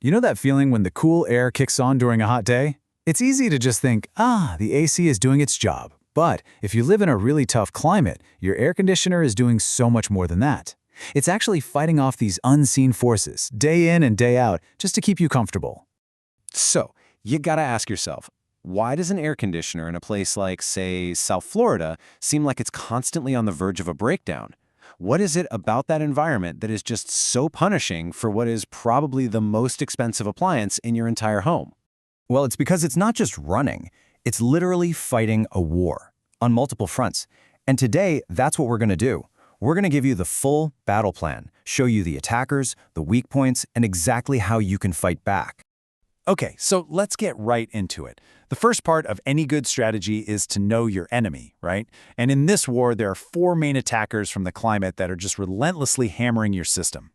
You know that feeling when the cool air kicks on during a hot day? It's easy to just think, the AC is doing its job. But if you live in a really tough climate, your air conditioner is doing so much more than that. It's actually fighting off these unseen forces, day in and day out, just to keep you comfortable. So, you gotta ask yourself, why does an air conditioner in a place like, say, South Florida seem like it's constantly on the verge of a breakdown? What is it about that environment that is just so punishing for what is probably the most expensive appliance in your entire home? Well, it's because it's not just running. It's literally fighting a war on multiple fronts. And today, that's what we're going to do. We're going to give you the full battle plan, show you the attackers, the weak points, and exactly how you can fight back. Okay, so let's get right into it. The first part of any good strategy is to know your enemy, right? And in this war, there are 4 main attackers from the climate that are just relentlessly hammering your system.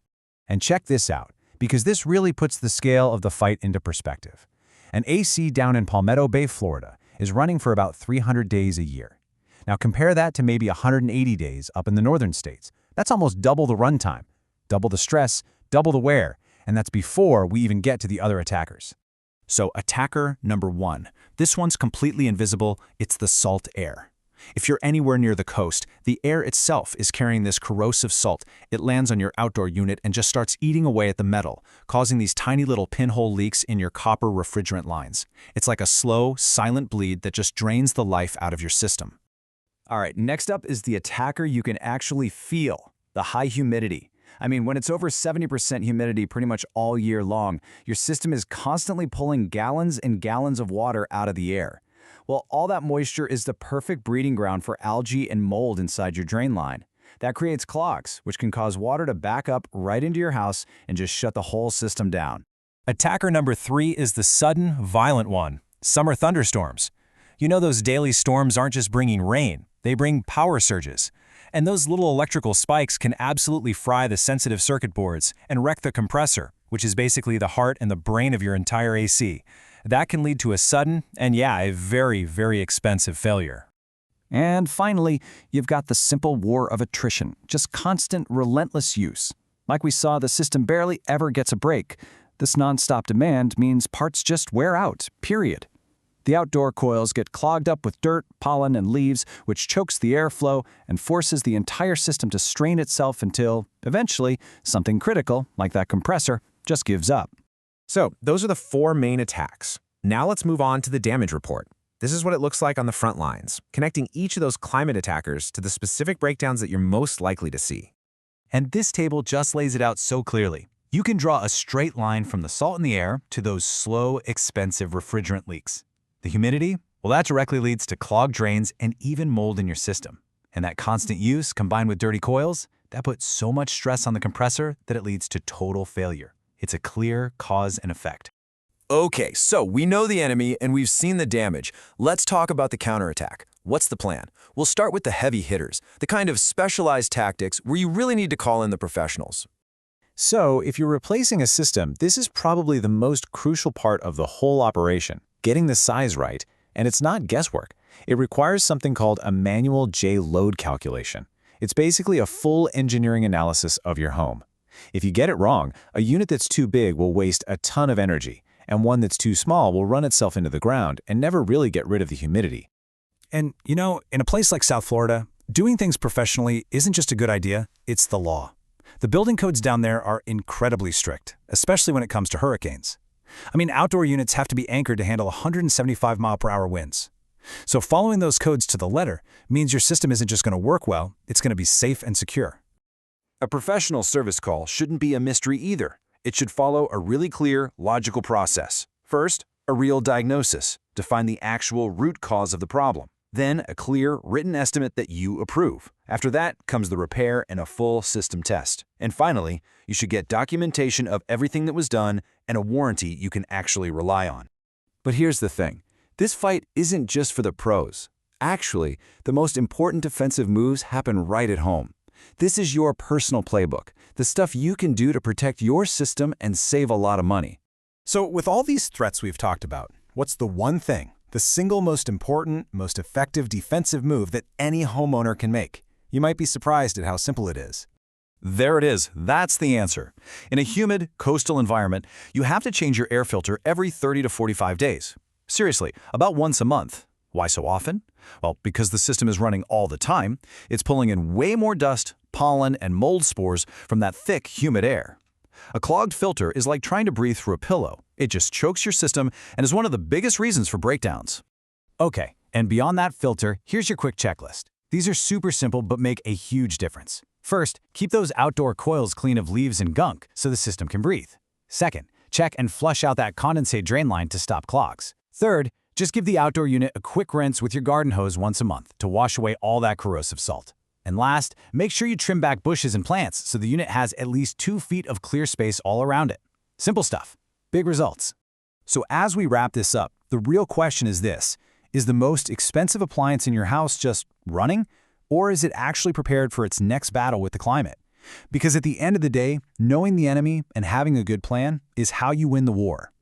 And check this out, because this really puts the scale of the fight into perspective. An AC down in Palmetto Bay, Florida, is running for about 300 days a year. Now compare that to maybe 180 days up in the northern states. That's almost double the runtime, double the stress, double the wear, and that's before we even get to the other attackers. So attacker number 1. This one's completely invisible. It's the salt air. If you're anywhere near the coast, the air itself is carrying this corrosive salt. It lands on your outdoor unit and just starts eating away at the metal, causing these tiny little pinhole leaks in your copper refrigerant lines. It's like a slow, silent bleed that just drains the life out of your system. All right, next up is the attacker you can actually feel, the high humidity. I mean, when it's over 70% humidity pretty much all year long, your system is constantly pulling gallons and gallons of water out of the air. Well, all that moisture is the perfect breeding ground for algae and mold inside your drain line. That creates clogs, which can cause water to back up right into your house and just shut the whole system down. Attacker number 3 is the sudden, violent one, summer thunderstorms. You know those daily storms aren't just bringing rain, they bring power surges. And those little electrical spikes can absolutely fry the sensitive circuit boards and wreck the compressor, which is basically the heart and the brain of your entire AC. That can lead to a sudden and, a very, very expensive failure. And finally, you've got the simple war of attrition, just constant, relentless use. Like we saw, the system barely ever gets a break. This nonstop demand means parts just wear out, period. The outdoor coils get clogged up with dirt, pollen, and leaves, which chokes the airflow and forces the entire system to strain itself until, eventually, something critical, like that compressor, just gives up. So, those are the 4 main attacks. Now let's move on to the damage report. This is what it looks like on the front lines, connecting each of those climate attackers to the specific breakdowns that you're most likely to see. And this table just lays it out so clearly. You can draw a straight line from the salt in the air to those slow, expensive refrigerant leaks. The humidity? Well, that directly leads to clogged drains and even mold in your system. And that constant use, combined with dirty coils, that puts so much stress on the compressor that it leads to total failure. It's a clear cause and effect. Okay, so we know the enemy and we've seen the damage. Let's talk about the counterattack. What's the plan? We'll start with the heavy hitters, the kind of specialized tactics where you really need to call in the professionals. So, if you're replacing a system, this is probably the most crucial part of the whole operation, getting the size right, and it's not guesswork. It requires something called a manual J-load calculation. It's basically a full engineering analysis of your home. If you get it wrong, a unit that's too big will waste a ton of energy, and one that's too small will run itself into the ground and never really get rid of the humidity. And, in a place like South Florida, doing things professionally isn't just a good idea, it's the law. The building codes down there are incredibly strict, especially when it comes to hurricanes. I mean, outdoor units have to be anchored to handle 175-mile-per-hour winds. So following those codes to the letter means your system isn't just going to work well, it's going to be safe and secure. A professional service call shouldn't be a mystery either. It should follow a really clear, logical process. First, a real diagnosis to find the actual root cause of the problem. Then, a clear, written estimate that you approve. After that comes the repair and a full system test. And finally, you should get documentation of everything that was done and a warranty you can actually rely on. But here's the thing. This fight isn't just for the pros. Actually, the most important defensive moves happen right at home. This is your personal playbook, the stuff you can do to protect your system and save a lot of money. So with all these threats we've talked about, what's the one thing, the single most important, most effective defensive move that any homeowner can make? You might be surprised at how simple it is. There it is. That's the answer. In a humid, coastal environment, you have to change your air filter every 30 to 45 days. Seriously, about once a month. Why so often? Well, because the system is running all the time, it's pulling in way more dust, pollen, and mold spores from that thick, humid air. A clogged filter is like trying to breathe through a pillow. It just chokes your system and is one of the biggest reasons for breakdowns. Okay, and beyond that filter, here's your quick checklist. These are super simple but make a huge difference. First, keep those outdoor coils clean of leaves and gunk so the system can breathe. Second, check and flush out that condensate drain line to stop clogs. Third, just give the outdoor unit a quick rinse with your garden hose once a month to wash away all that corrosive salt. And last, make sure you trim back bushes and plants so the unit has at least 2 feet of clear space all around it. Simple stuff, big results. So as we wrap this up, the real question is this: is the most expensive appliance in your house just running, or is it actually prepared for its next battle with the climate? Because at the end of the day, knowing the enemy and having a good plan is how you win the war.